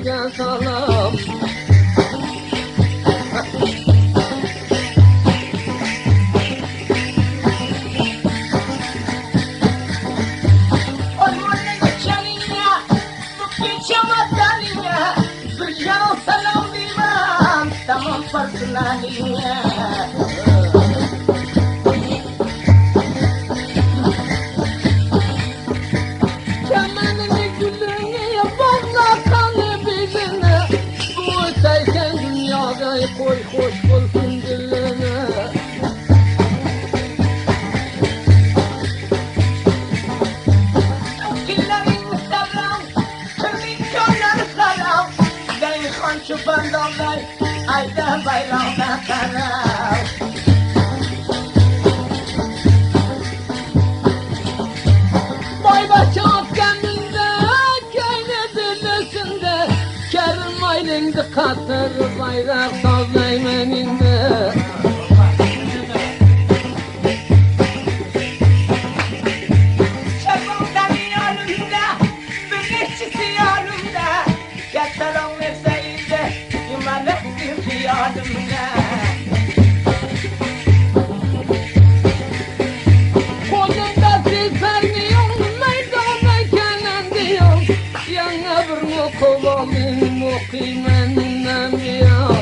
gel salam. Ormanın geçenine, bu geçemezlerine, bir can selam bilmem, tamam personeline. Kemenini gülünü bağla kalbine, bu öteyken dünyada koy hoş olsun diline. Killerin selam, kırmızı köyler selam, Zeyhan çubandalar, ayda bayramda karam. Vay başak geminde, köyne dilesinde, Kerim aylindi katır bayrak sazlaymeninde. Şefimden yanımda, birleşçisi yanımda, Getiren verseydi, imanettir yanımda. Kolunda silpermiyor, meydana kenendiyor, Yana bir mukuvamin mukimeninden diyor.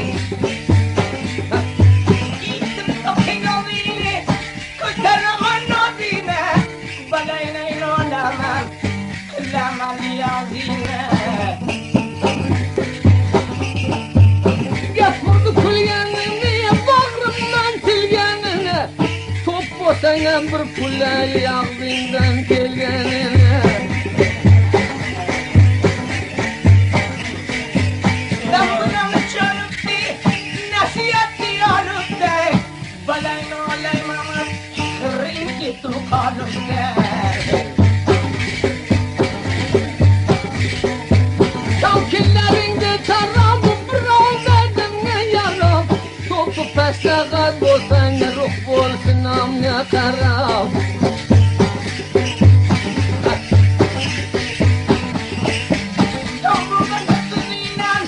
Gittim tokeyovini, kurtaramam nadine, Balayına inanamam, kılamam yazine. Yapırdı kulgenini, bağrımdan tilgenini, Top boşayan bir pulay yağdığından kelgenini. Lafından çölüpti, nasihatti yanımda, Balayına olaymamak, rinki tukalımda. Şavkillerinde tarafı bir verdim yaram, Topu peşteğat olsan ruh bolsun amya karam. Yoluna gittiğinden,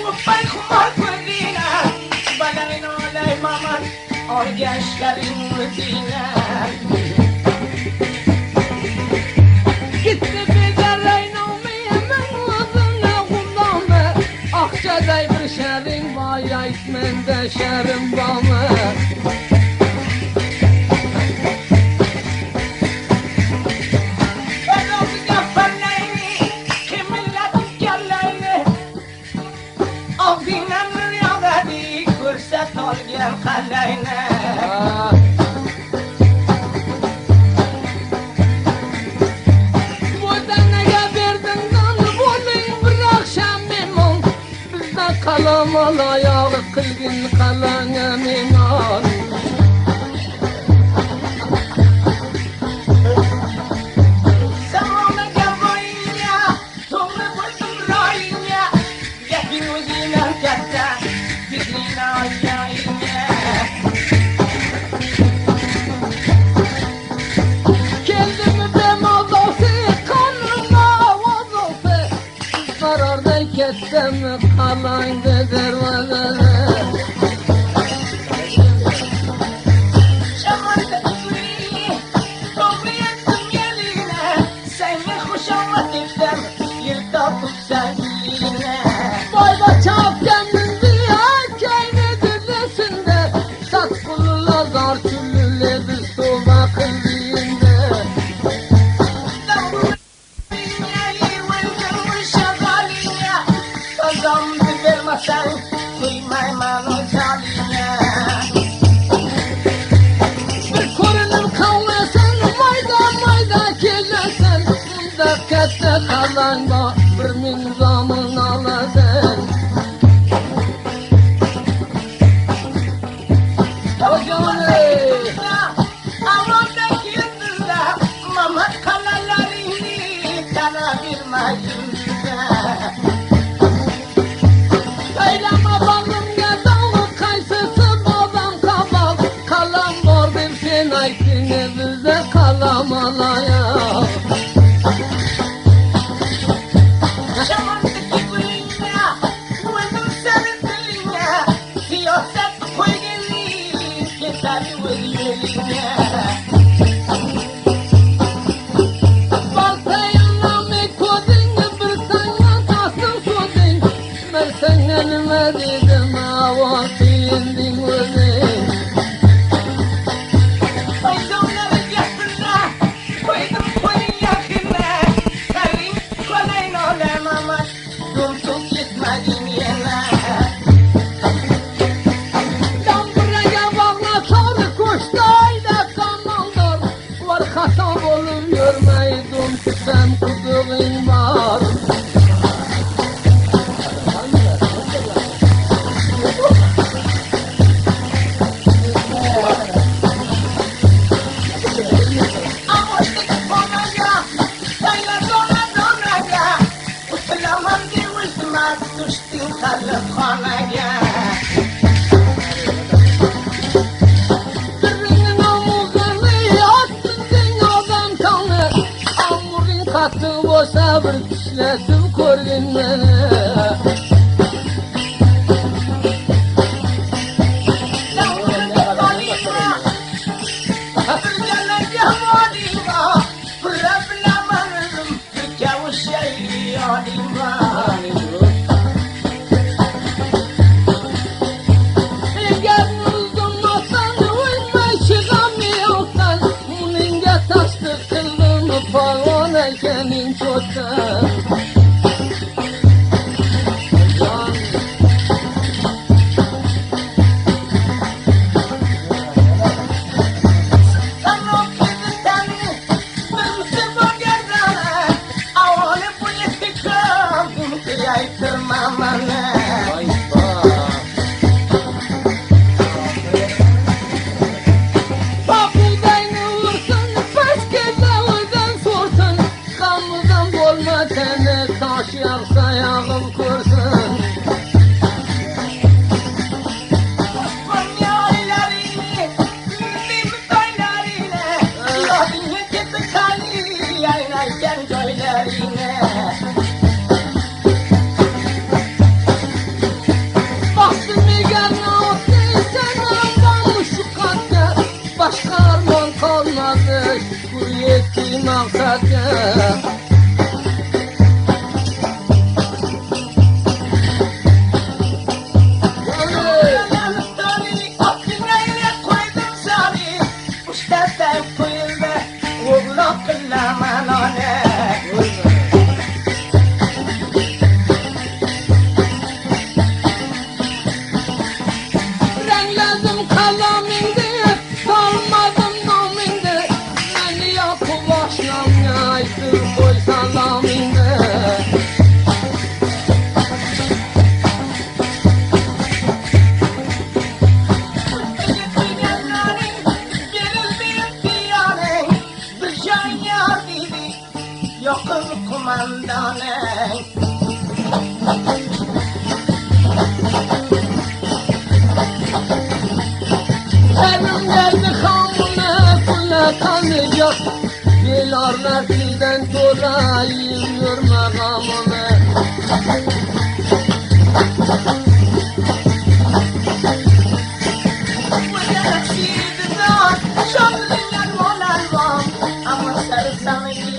mutlay kumar gözüne, Balayına olaymamak, o gençlerin müziğine. Gitti bir de Reyna'mı hemen ağzına kullanma, Akçaday bir şerin var ya isminde şerin bağımı. Ben oldu yaparlayını, kiminle tükerlayını, Ağzıyla rüyadaki fırsat ol gel kalayını. Buradan neye verdin lan, bulun bir akşam memon, Bizde kalamal ayağı kılgın kalan emiman. Sana gel boyunca, sonra buldum rayına, Yekin uzine kette, bizliğine aşağıya. Kendimi demazası, kanıma vazası, Zarardan ketsem kalan dervazası. Şamandı üzülüğü, doğru yattım yerine, Seni hoşamat ettim, yırta tut sevgiline. Vay başak kendindi ya, keyni dilesinde, Sat kulula zar çüllüle bir soba kıldığında. Dünyayı vurdum şagaline, Kazandı vermesen, duymam o zaline. Bir korunun kavvesin, mayda kellesin, Bunda kette kalan var, bir minzamın alasın. Hocam ey! Avamdaki yıldızlar, Mehmet kalalarını sana bir macunlar. Söyleme balım ya dalı kayısısı babam kabal, Kalan var bir sen aykını bize kalamalaya. Şamandaki gülüne, seni yüreğine. Dedim hava filindin özün. Oyunları yakına, koydum koyun yakına. Sevin kolayın olamama, dursun gitmedin yine. Ben buraya bağlatar, koştayda kanallar. Var hata olup görmeydin ki sen kuduğun var. Katı o sabır kişiletim kordun beni. Senin çoktan taş yaksa ayağım kursun. Konya'larını, limitoylarını, yolunu tıpkali yaynarken köylerine. Baktım bir gelme olsun sen aldanmış şu katta. Başka armağan kalmadı şükür yetti maksatta. Rengledim kalemindi, salmadım namindi. Beni yapı başlamyaydı, koy salamindi. Yokuz kumandane. Benim geldi kanına kule kanacak. Bilarlar sizden sonra yiyor makamını. Bu yarışıydı da çok güzel olan var. Ama sarılsam iyi.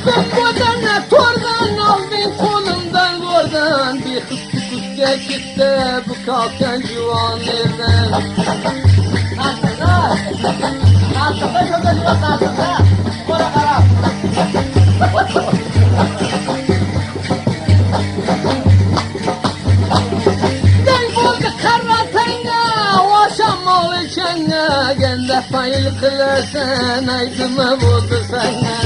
Ben bu dene tordan aldın kolumdan vurdun. Bir kız tutukya gitti bu kalkan civan yerden. Nasıllar? Nasıllar? Çok nasıllar? Bora karab. Den buldu karatayna oşamalı çenge. Gende fayıl kılarsan aydımı buldu sana.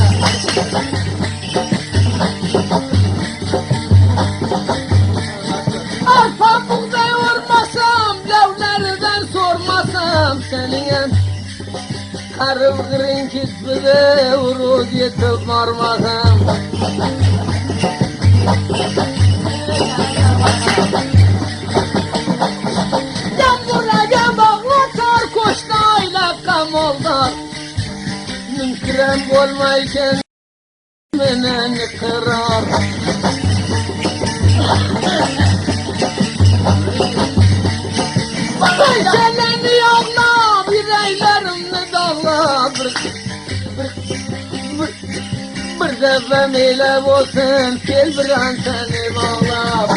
Arpa buğday vurmasam, lavlardan sormasam senin karım kırın kitbide vuruz yetip varmasam. Buraya bağlatar koştayla kamoldan. Mümkün olmayken menen kırar. Zevvem ile olsun Gel bir an seni bağlar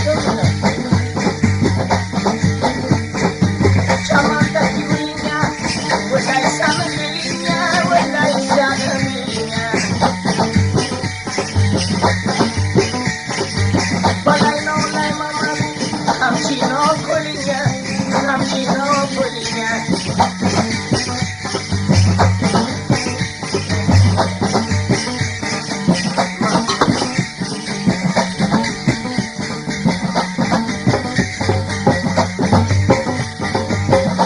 Canım canım Çamandaki minya, buradaysan minya, buradaysan minya. Balay no lay mama, hamchino kolinya, hamchino kolinya.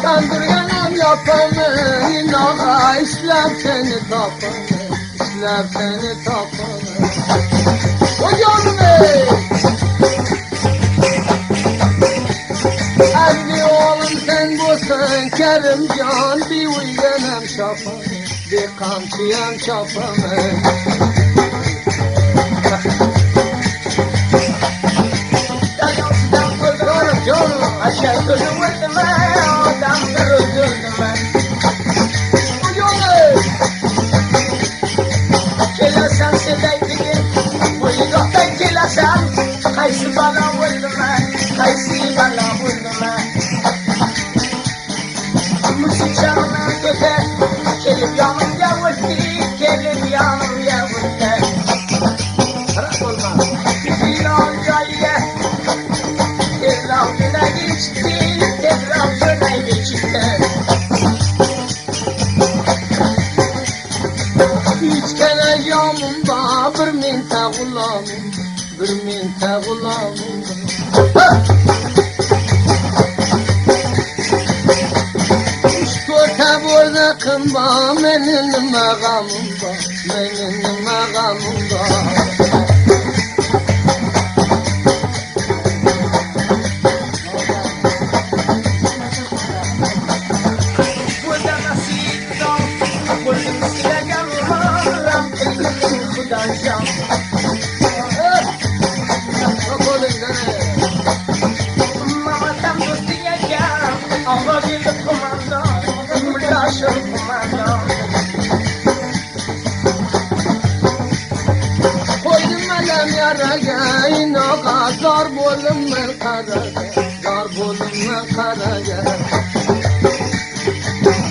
Kandırganım yapamı İnağa işler seni tapamı İşler seni tapamı O canım ey Evli oğlum sen busun Kerimcan bir uyganım şapamı Bir kamçıyam şapamı Dayansıdan kurdum, Canım aşağı kurdum vurdum, adam kırıldırdım ben. O canım Kelasan sedaydigin, bu yigoktan kelasan, kaysi bana vurdum ben, kaysi bana vurdum ben. Müzik çalına göte, kelip yanımda vurdu, kelip yanımda vurdu. Bırak olmaz Bir oncayla, etrafına geçti, etrafına geçti. Üç kere camımda bir minte gulamım Bir minte gulamım Üç köte burada kımba Benim mağamımda Benim mağamımda Burada nasipten, burada silahım var, kılgın kudaşam. Bak oğlum gene Mama tam dostiye gel, ama bir komando, mırdaşım komando. Koydum elem yaraga İnağa zar bolum ben karaga Zar bolum ben karaga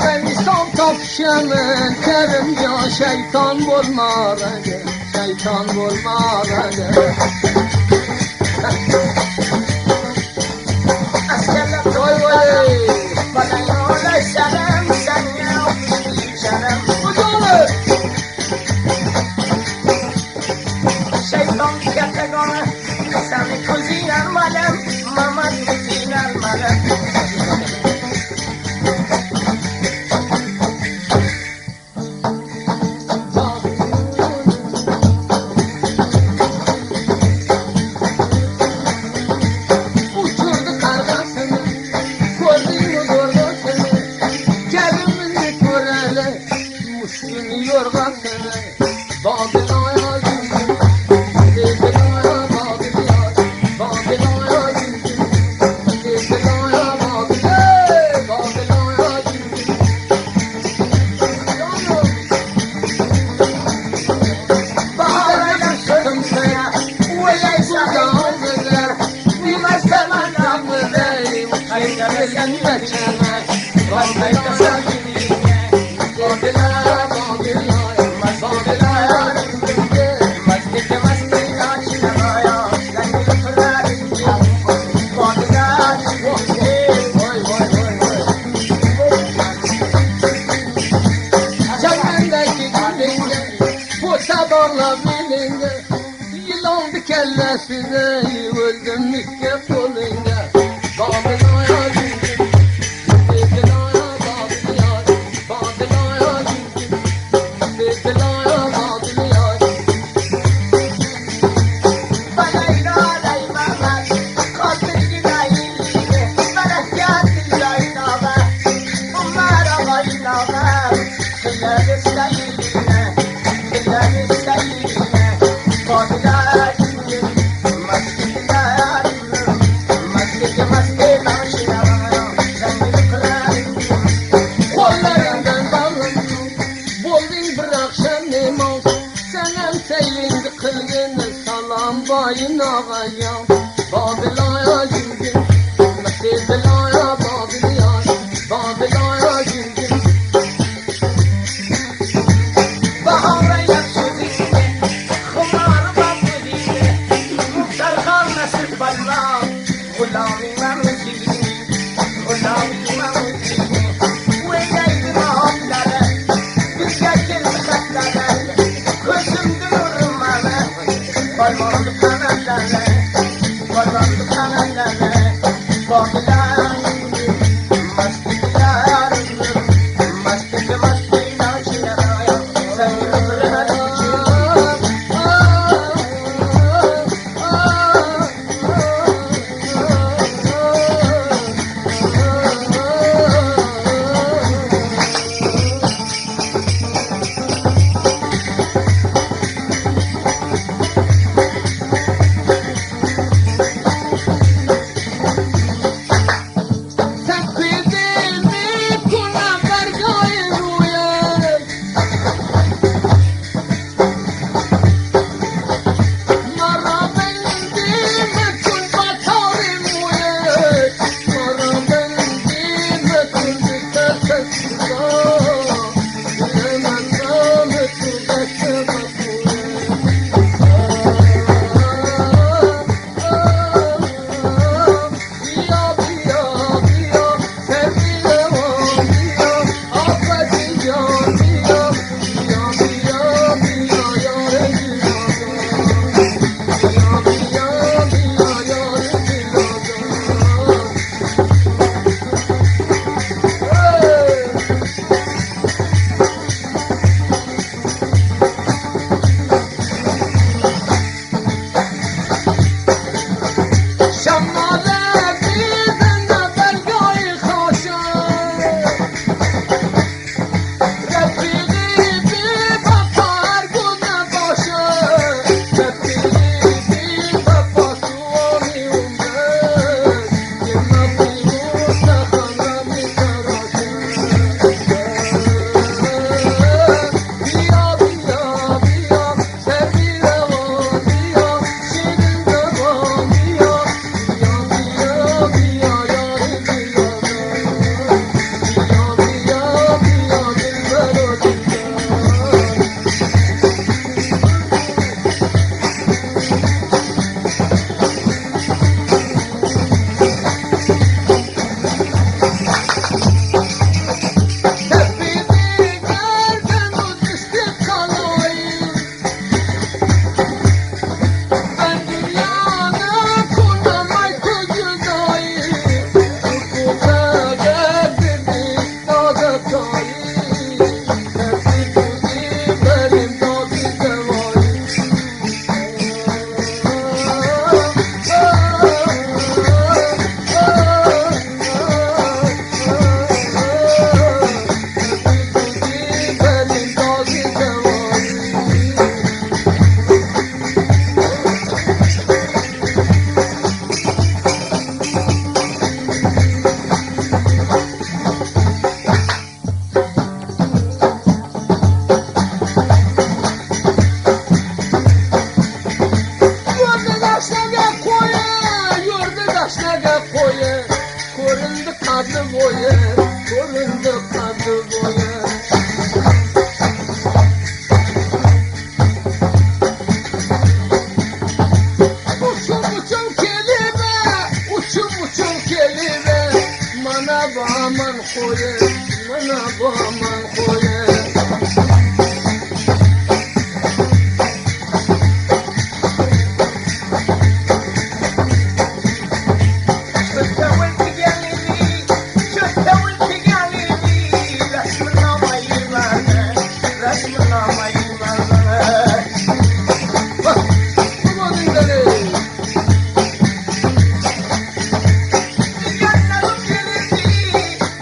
Ben İslam tapşamın Kerim ya şeytan bolma raga Şeytan bolma raga Askerler Vay vay bana yola selam, sen ya canım. Bu canım Şeytan kategori, seni kuzin almalım, mama kuzin almalım. Uçurdu kargasını Gördün mü dorgasını Kerimini körele Muşkunu yorgasını Babilaya güldüm Babilaya Babilaya Babilaya güldüm Babilaya Babilaya Babilaya güldüm Canım Baharayla sözümseye, uyaysa dağılır. Bilmez zaman yapılır. Hayırlı sen geçeme, bakmayla sen gidince. Babilaya, babilaya, babilaya. Mazdike mazdike açlamaya, sen yıkılar ince. Babilaya, Vay vay vay vay Cennendeki gülünge Bu sabahla bilinge Yılandı kellesine Öldüm mükke kolunge Babilaya güldüm Kılları sayıline, kılları sayıline, Kodular gülüm, maskediler gülüm, maskedi naşıram, zengin kırarım. Kollarından bağlandım, buldun bir akşam nemaz. Senem seylindi kılgını salam bayın ağayam. Babilaya gülgün, Mesih-Bilaya Babilaya, Babilaya gülgün. Bahara yaksudine, kumar babudine, muhtar kalmasın balla, gulami mamudine, gulami mamudine. Uyleydi mahamlara, bir yakın katlara, gözümdü nurumana, balmondu kanatlara, balmondu kanatlara, babilar gülüm, maskediler gülüm, maskedi naşıram, zengin kırarım. Sen kıydın mi kuna vergayı ruya? Mara bendi mekun batarım uya. Mara bendi mekun biterse suda. Bilemem da mekun biterse bakuya. Biya biya biya sevgili var biya affedin ya biya biya biya biya yâre biya biya biya yâre biya. شماله بیدن برگای خوشم رفیقی بی وفا هر گونه باشه رفیقی بی وفا سوامی عمرش یه مفیروز نخانه میتراشه بیا بیا بیا سری روان بیا شیرین زبان بیا بیا بیا بیا یار بیا بیا بیا دلبر و دلدار. Tepidi gerden o düştü kalayı. Ben dünyanın kurnamay kocudayı. Kurkuda geldirdik dağa tayı. Tepidi benim dadı devayı. Benim dadı devayı. Yurdu daşnaga koye, yurdu daşnaga koye, ko'rindi qadri bo'yi, ko'rindi qadri bo'yi. Uçum kelibe, uçum kelibe, mana baman koye, mana baman koye.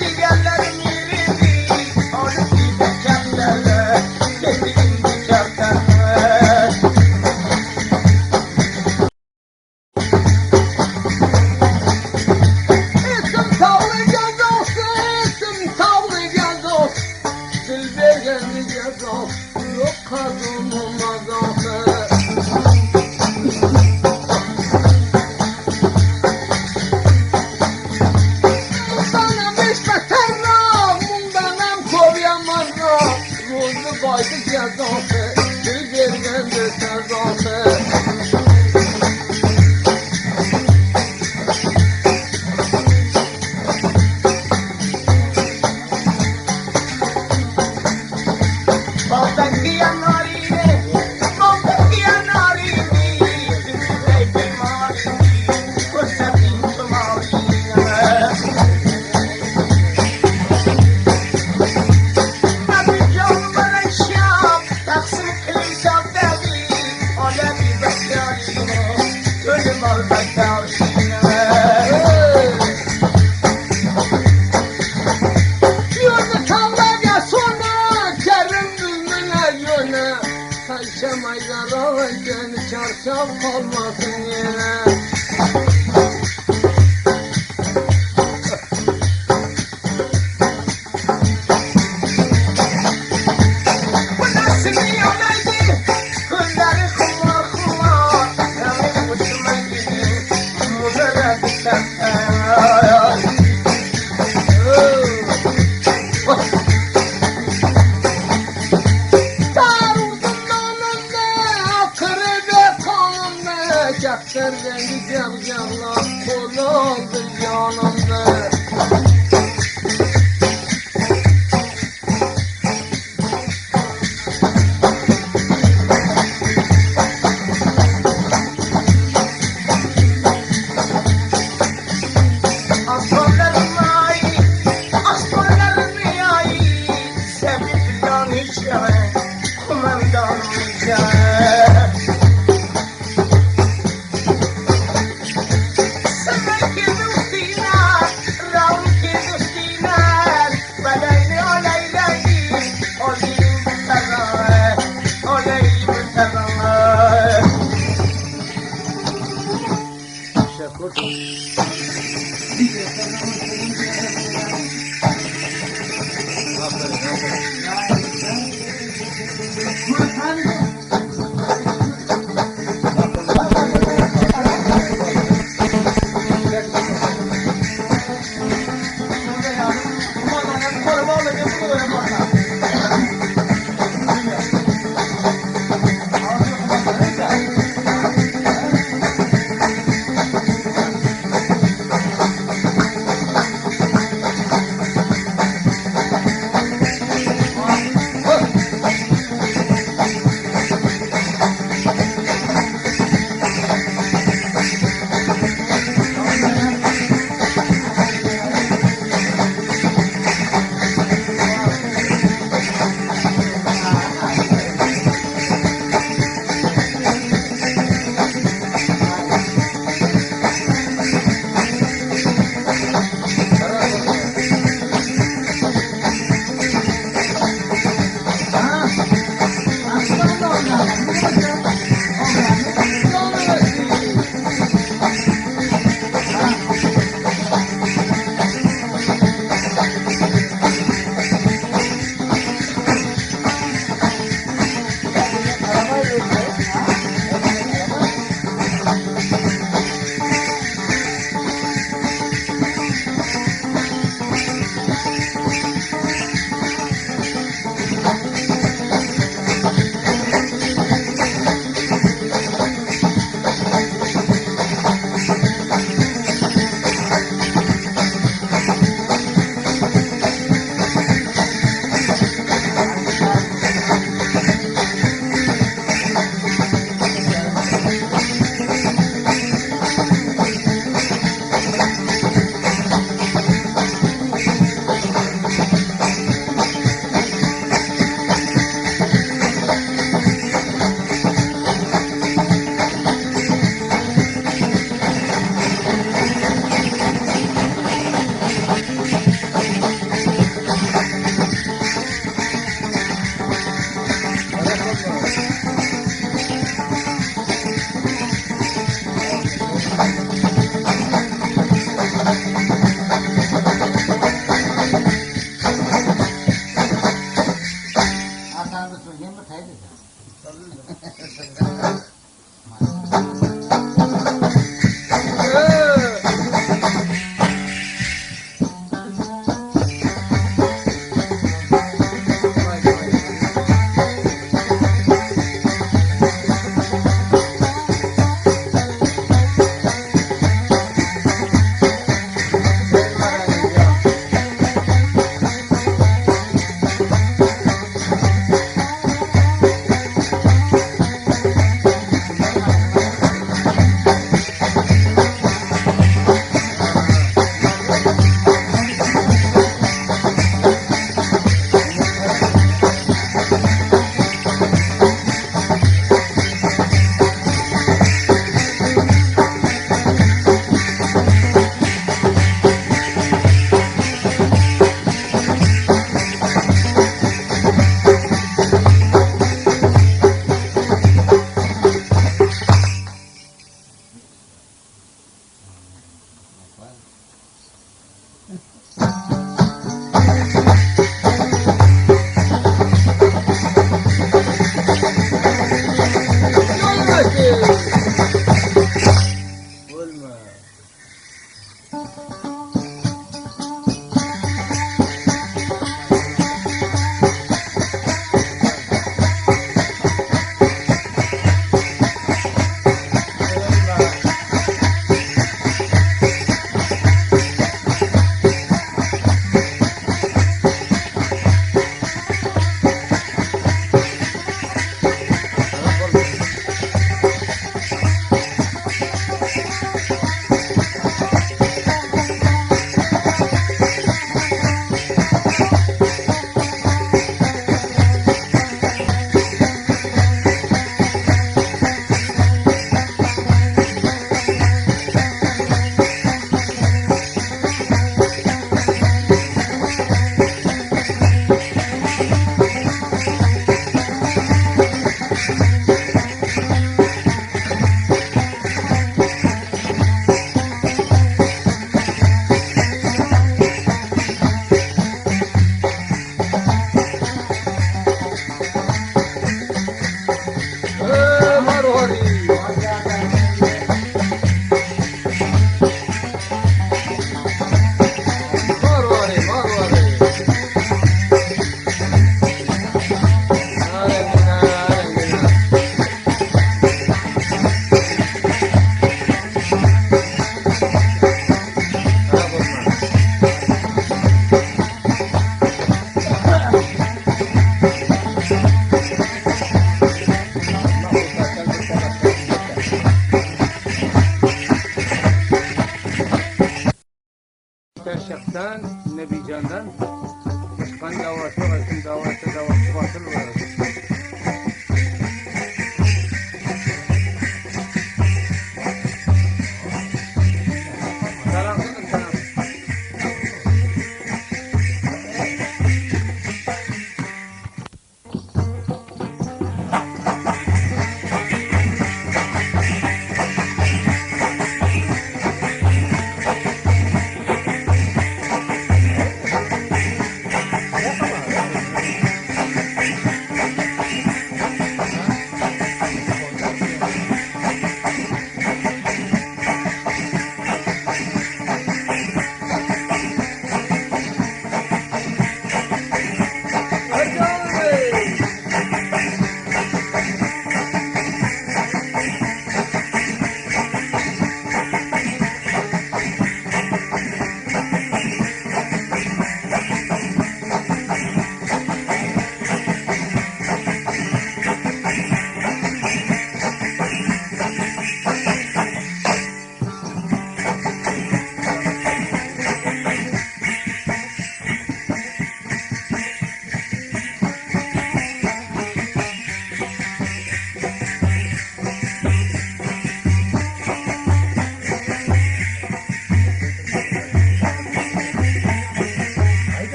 Diğerlerim kendi cezam, yok kadının azabı. Bundan beş beter ram, bundan hem kovyamaz ram. Ruzu baydı cezası, bir gergen de cezası. Çarşaf kalmasın yere. Bu nasıl bir yolaydı? Kızları kumar kumar. Yani uçuma gidiyor. Bunlara dikkat. Çaktır beni cavcavla, kol oldu yanımda. Aslanlarım ay, aslanlarım ay, sevip yanışa, kumandan hikaye. sen de söyleyeyim mi teyze?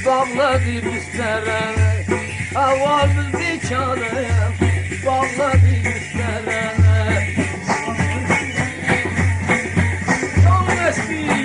Bağladı bizlere, avazı biçare, bağladı bizlere. Son eski.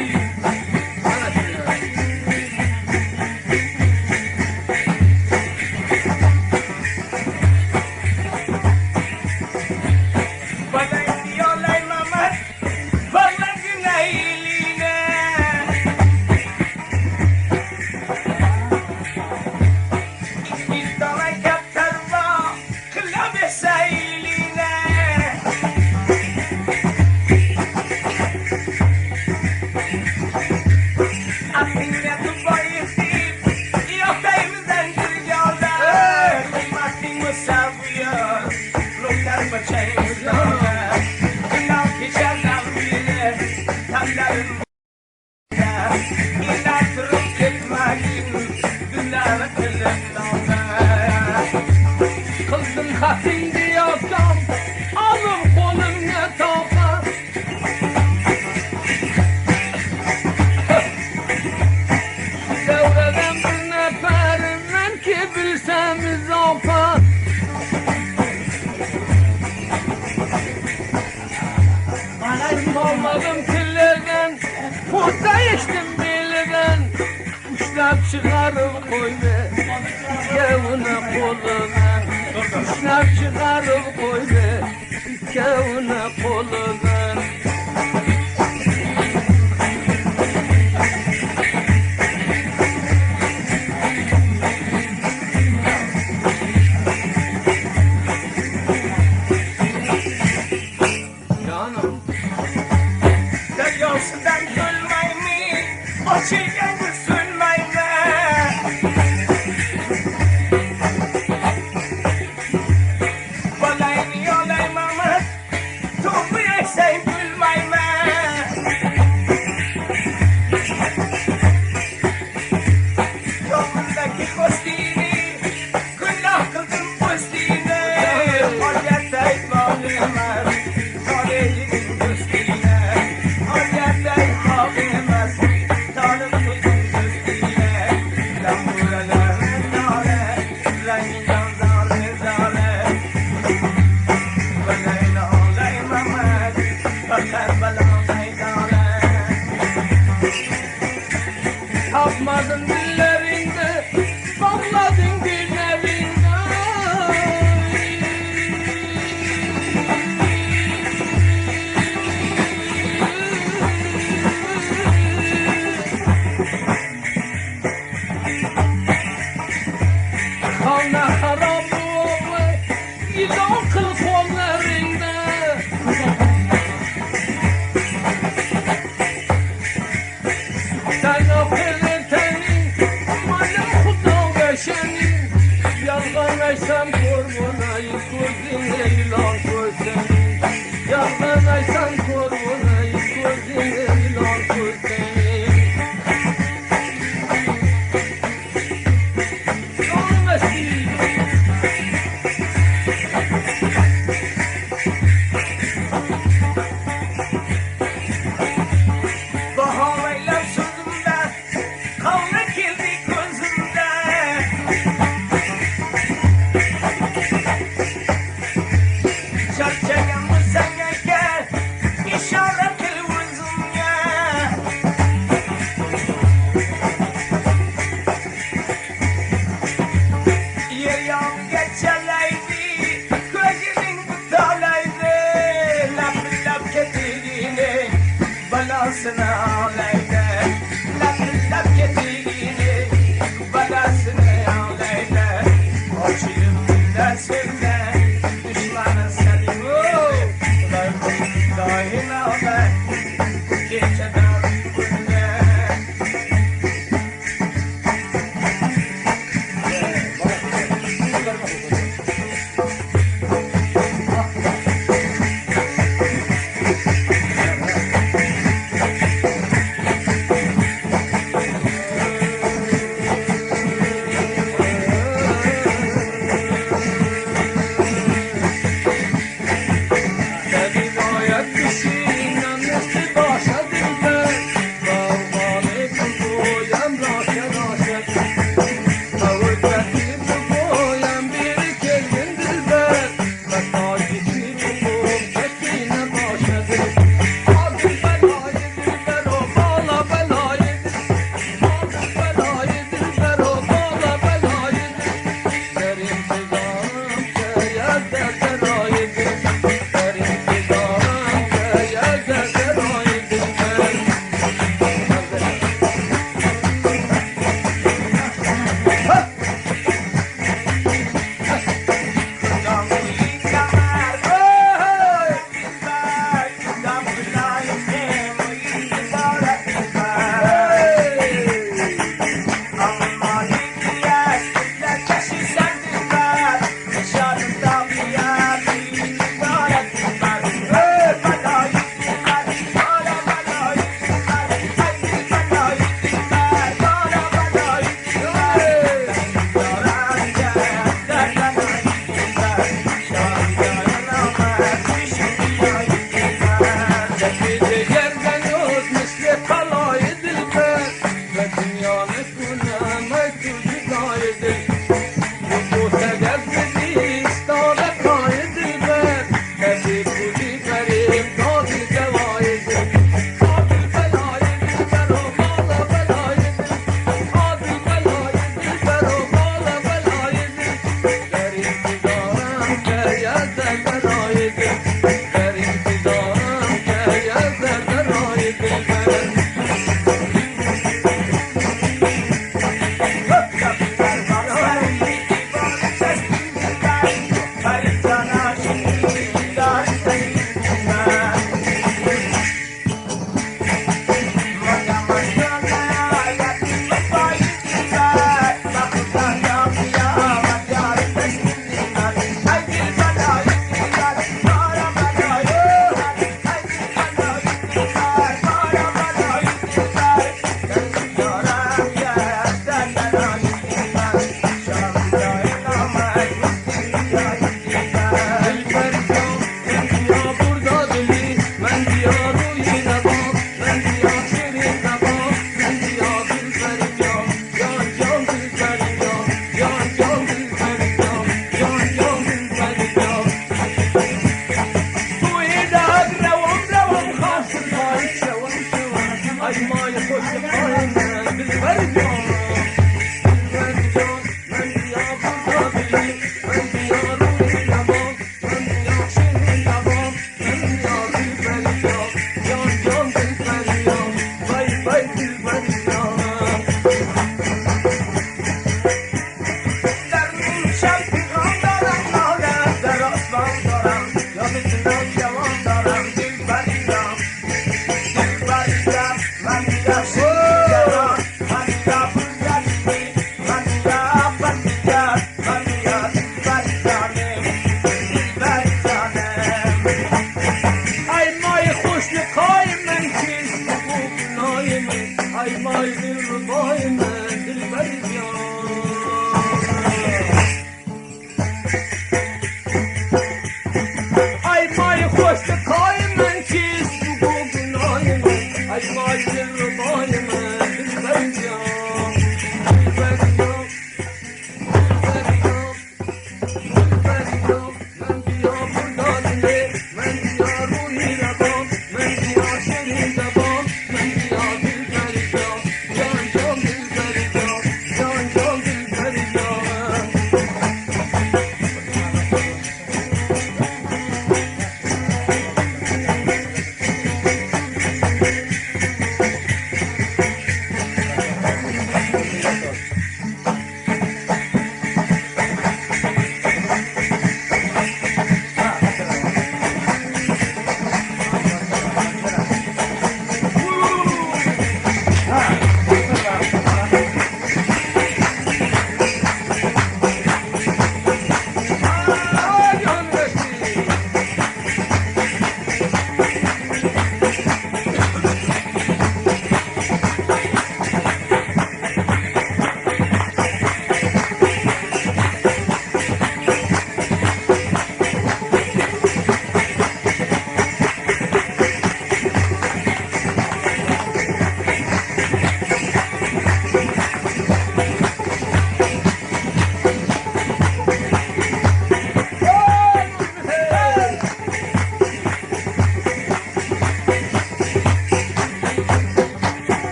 Aldım killerden, kurta içtim bilirden. Kuşlar çıkarıp koy be, kevuna koluna. Kuşlar çıkarıp koy be, kevuna koluna. Canım, Deryasından gülmey mi? O çiğden üzülmey mi? Balayını yolayım ama topu eksen gülmey mi? Yolundaki kostini günah kıldım postini. O yeter bağlayamaz. Tarihin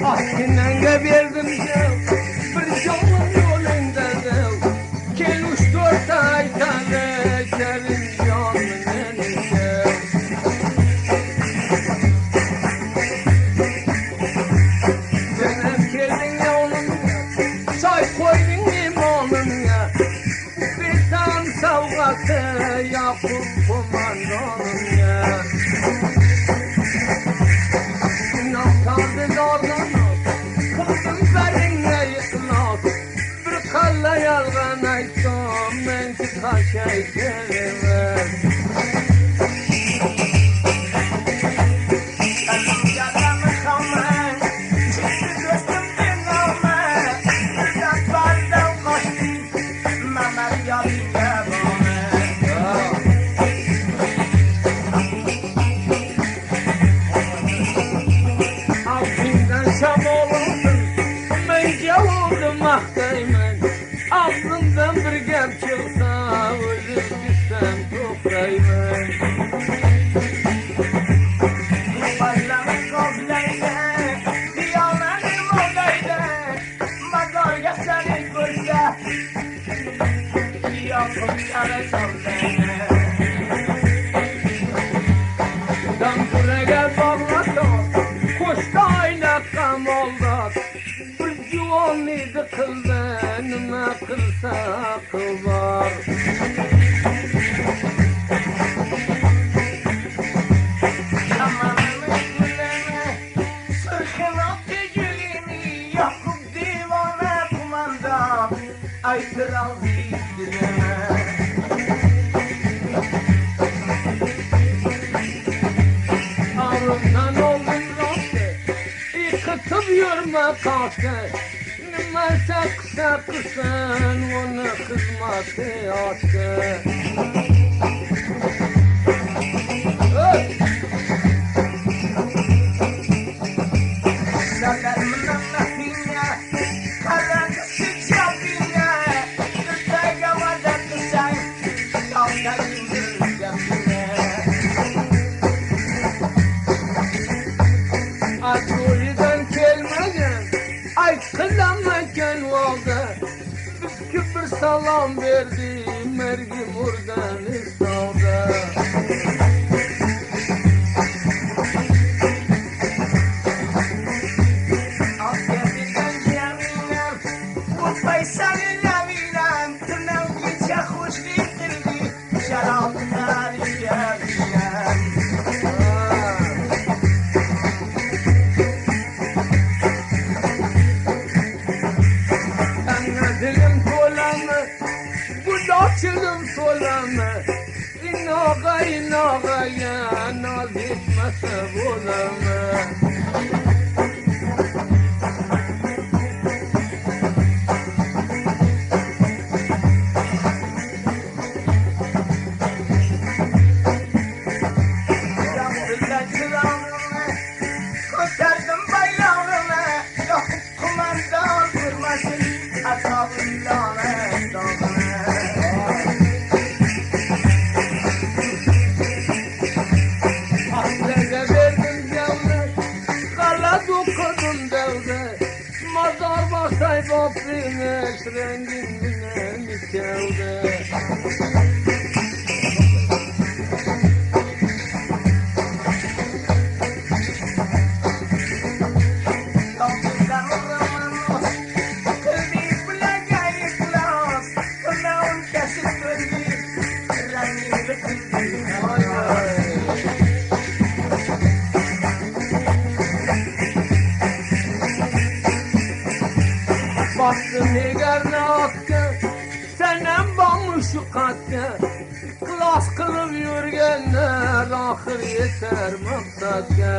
Akinenge verdim ya, bir canın yolunda ya. Gel 3-4 ay tane gelin canın eline. Dönem geldin ya onun ya, çay koydun limonun ya. Bir tam savgası yapıp kumandanın ya. Naftardı dardan kurdum benimle yıkılar. Bir kalla yalgan aytsam ben ki kaşay sevemem. Aklımdan şam olurdun, ben gavurdum ahtayman. Aklımdan bir gem çıksa, ölüp gitsem toprayman. Başlarım kovlaydı, diyanlarım olaydı. Madalya seni görse, yapıp sana sormaydı. Damburaya bağladım, koştu aynakam oldu. Bir civan idi kız benime kırsa akıl var. Zamanımı güleme, sırkın attı gülünü. Yakup divane kumanda, aytıral dileme. Ağrımdan oldum roste, yıkıtıp yürüme kalktı. Nümerse kısa kısın, onu kızması attı. Salarımın anlatıyla, karanlısı çapıyla. Ürtega varda kısay, dalga yıldız yapıyla. Atölye'den gelmeden, ay kılamayken oldu. Bir salam verdi, mergim oradan istavda. Afiyetinden yeminler, mutfayı seninle bilem. Tırnak geçe hoş getirdi, şaraplar içebilem. Anne dilim tolanı, budakçılım tolanı. İnaga ya, naz etmese bulamı. Yaptılar çırağını, kurtardım bayrağını. Yakup kumandan vurmasın, asabın lanet dağını. Aslede verdim devlet, kala dokudum devlet. Mazar basay baplimiş, rengin bine nikevde. Yaptılar uğramanos, kıldı bile gayıklas. Kınağın kesip döndü, rengini kıldı. Ay ay. Bastı nigarına attı, senem bamış şu kattı. Klas kılıp yürgenler, ahir yeter maksatga.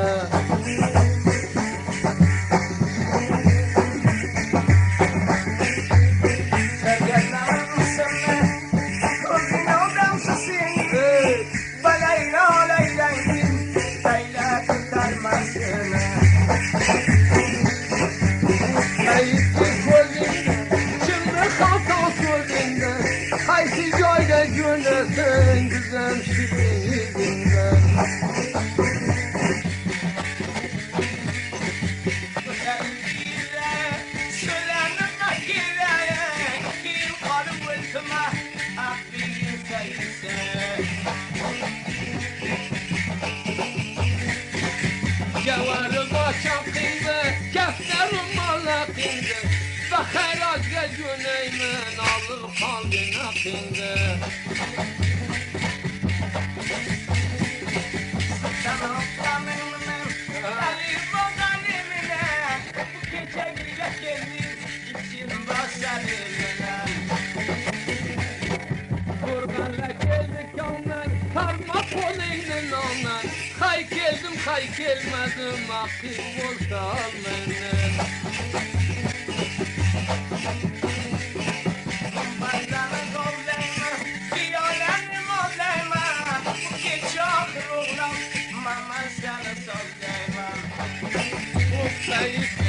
çapkındı, kefterim malakındı. Ve hayrat gecüneymen alır kalbin akındı. Kurbanla geldik onlar, parmak olayının onlar. Hay geldim, hay gelmedim, akıl olsa almenin. Mama sana sol değmem. Bu kayıp